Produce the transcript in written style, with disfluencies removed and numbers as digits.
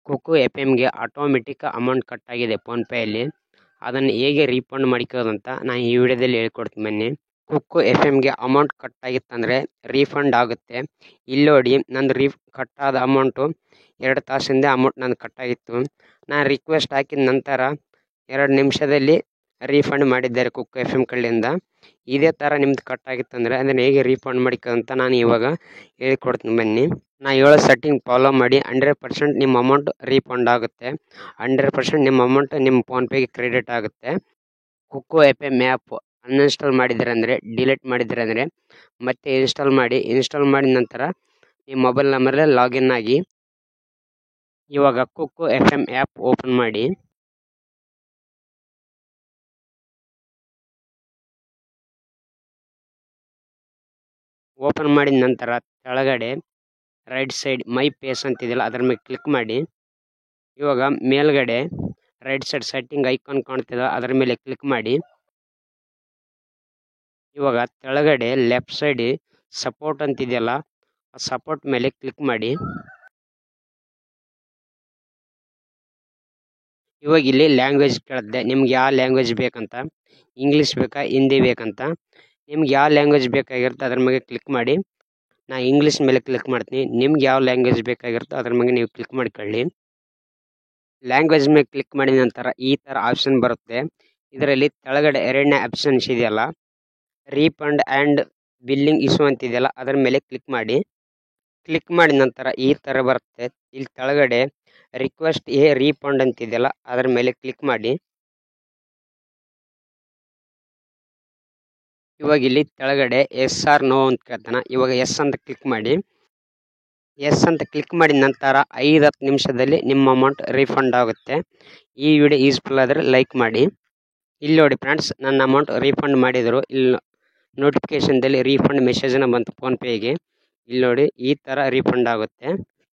Cocoa F ಎಮ್ಗೆ automatic amount cut ಆಗಿದೆ ಫೋನ್ಪೇಯಲ್ಲಿ. ಅದನ್ನು ಹೇಗೆ ರೀಫಂಡ್ ಮಾಡ್ಕೋದಂತ ನಾನು ಈ ವಿಡಿಯೋದಲ್ಲಿ ಹೇಳ್ಕೊಡ್ತೀನಿ ಬನ್ನಿ. ಕೊಕೊ ಎಫ್ ಎಮ್ಗೆ ಅಮೌಂಟ್ ಕಟ್ ಆಗಿತ್ತಂದರೆ ರೀಫಂಡ್ ಆಗುತ್ತೆ. ಇಲ್ಲಿ ನೋಡಿ, ನಂದು ಕಟ್ ಆದ ಅಮೌಂಟು 2 ತಾಸಿಂದ ಅಮೌಂಟ್ ನಂದು ಕಟ್ ಆಗಿತ್ತು. ನಾನು ರಿಕ್ವೆಸ್ಟ್ ಹಾಕಿದ ನಂತರ 2 ನಿಮಿಷದಲ್ಲಿ ರೀಫಂಡ್ ಮಾಡಿದ್ದಾರೆ ಕೊಕೊ ಎಫ್ ಎಮ್ ಕಡೆಯಿಂದ. ಇದೇ ಥರ ನಿಮ್ದು ಕಟ್ ಆಗಿತ್ತಂದರೆ ಅದನ್ನು ಹೇಗೆ ರೀಫಂಡ್ ಮಾಡ್ಕೋದಂತ ನಾನು ಇವಾಗ ಹೇಳ್ಕೊಡ್ತೀನಿ ಬನ್ನಿ. ನಾನು ಹೇಳೋ ಸೆಟ್ಟಿಂಗ್ ಫಾಲೋ ಮಾಡಿ 100% ನಿಮ್ಮ ಅಮೌಂಟ್ ರೀಫಂಡ್ ಆಗುತ್ತೆ. 100% ನಿಮ್ಮ ಅಮೌಂಟ್ ನಿಮ್ಮ ಫೋನ್ಪೇಗೆ ಕ್ರೆಡಿಟ್ ಆಗುತ್ತೆ. Koko F M app uninstall ಮಾಡಿದ್ದೀರಂದರೆ, ಡಿಲೀಟ್ ಮಾಡಿದ್ದೀರಂದರೆ ಮತ್ತೆ ಇನ್ಸ್ಟಾಲ್ ಮಾಡಿ. ಇನ್ಸ್ಟಾಲ್ ಮಾಡಿದ ನಂತರ ನಿಮ್ಮ ಮೊಬೈಲ್ ನಂಬರಲ್ಲಿ ಲಾಗಿನ್ ಆಗಿ. ಇವಾಗ cocoa F M app open ಮಾಡಿ. ಓಪನ್ ಮಾಡಿದ ನಂತರ ಕೆಳಗಡೆ ರೈಟ್ ಸೈಡ್ ಮೈ ಪೇಸ್ ಅಂತಿದೆಯಲ್ಲ ಅದರ ಮೇಲೆ ಕ್ಲಿಕ್ ಮಾಡಿ. ಇವಾಗ ಮೇಲ್ಗಡೆ ರೈಟ್ ಸೈಡ್ ಸೆಟ್ಟಿಂಗ್ ಐಕಾನ್ ಕಾಣ್ತಿದೆ ಅದರ ಮೇಲೆ ಕ್ಲಿಕ್ ಮಾಡಿ. ಇವಾಗ ಕೆಳಗಡೆ ಲೆಫ್ಟ್ ಸೈಡ್ ಸಪೋರ್ಟ್ ಅಂತಿದೆಯಲ್ಲ ಆ ಸಪೋರ್ಟ್ ಮೇಲೆ ಕ್ಲಿಕ್ ಮಾಡಿ. ಇವಾಗ ಇಲ್ಲಿ ಲ್ಯಾಂಗ್ವೇಜ್ ಕೇಳುತ್ತೆ, ನಿಮ್ಗೆ ಯಾವ ಲ್ಯಾಂಗ್ವೇಜ್ ಬೇಕಂತ. ಇಂಗ್ಲೀಷ್ ಬೇಕಾ, ಹಿಂದಿ ಬೇಕಂತ. ನಿಮ್ಗೆ ಯಾವ ಲ್ಯಾಂಗ್ವೇಜ್ ಬೇಕಾಗಿರುತ್ತೆ ಅದ್ರ ಮೇಲೆ ಕ್ಲಿಕ್ ಮಾಡಿ. ನಾ ಇಂಗ್ಲೀಷ್ ಮೇಲೆ ಕ್ಲಿಕ್ ಮಾಡ್ತೀನಿ. ನಿಮ್ಗೆ ಯಾವ ಲ್ಯಾಂಗ್ವೇಜ್ ಬೇಕಾಗಿರುತ್ತೋ ಅದ್ರ ಮೇಲೆ ನೀವು ಕ್ಲಿಕ್ ಮಾಡ್ಕೊಳ್ಳಿ. ಲ್ಯಾಂಗ್ವೇಜ್ ಮೇಲೆ ಕ್ಲಿಕ್ ಮಾಡಿದ ನಂತರ ಈ ಥರ ಆಪ್ಷನ್ ಬರುತ್ತೆ. ಇದರಲ್ಲಿ ಕೆಳಗಡೆ 2ನೇ ಆಪ್ಷನ್ಸ್ ಇದೆಯಲ್ಲ, ರೀಫಂಡ್ ಆ್ಯಂಡ್ ಬಿಲ್ಲಿಂಗ್ ಇಶ್ಯೂ ಅಂತಿದೆಯಲ್ಲ ಅದರ ಮೇಲೆ ಕ್ಲಿಕ್ ಮಾಡಿ. ಕ್ಲಿಕ್ ಮಾಡಿದ ನಂತರ ಈ ಥರ ಬರುತ್ತೆ. ಇಲ್ಲಿ ಕೆಳಗಡೆ ರಿಕ್ವೆಸ್ಟ್ ಎ ರೀಫಂಡ್ ಅಂತಿದೆಯಲ್ಲ ಅದರ ಮೇಲೆ ಕ್ಲಿಕ್ ಮಾಡಿ. ಇವಾಗ ಇಲ್ಲಿ ಕೆಳಗಡೆ ಎಸ್ ಆರ್ ನೋ ಅಂತ ಕೇಳ್ತಾನೆ. ಇವಾಗ ಎಸ್ ಅಂತ ಕ್ಲಿಕ್ ಮಾಡಿ. ಎಸ್ ಅಂತ ಕ್ಲಿಕ್ ಮಾಡಿದ ನಂತರ 5-10 ನಿಮಿಷದಲ್ಲಿ ನಿಮ್ಮ ಅಮೌಂಟ್ ರೀಫಂಡ್ ಆಗುತ್ತೆ. ಈ ವಿಡಿಯೋ ಯೂಸ್ಫುಲ್ ಆದರೆ ಲೈಕ್ ಮಾಡಿ. ಇಲ್ಲಿ ನೋಡಿ ಫ್ರೆಂಡ್ಸ್, ನನ್ನ ಅಮೌಂಟ್ ರೀಫಂಡ್ ಮಾಡಿದರು. ಇಲ್ಲಿ ನೋಟಿಫಿಕೇಶನ್ದಲ್ಲಿ ರೀಫಂಡ್ ಮೆಸೇಜನ್ನು ಬಂತು ಫೋನ್ಪೇಗೆ. ಇಲ್ಲಿ ನೋಡಿ, ಈ ಥರ ರೀಫಂಡ್ ಆಗುತ್ತೆ.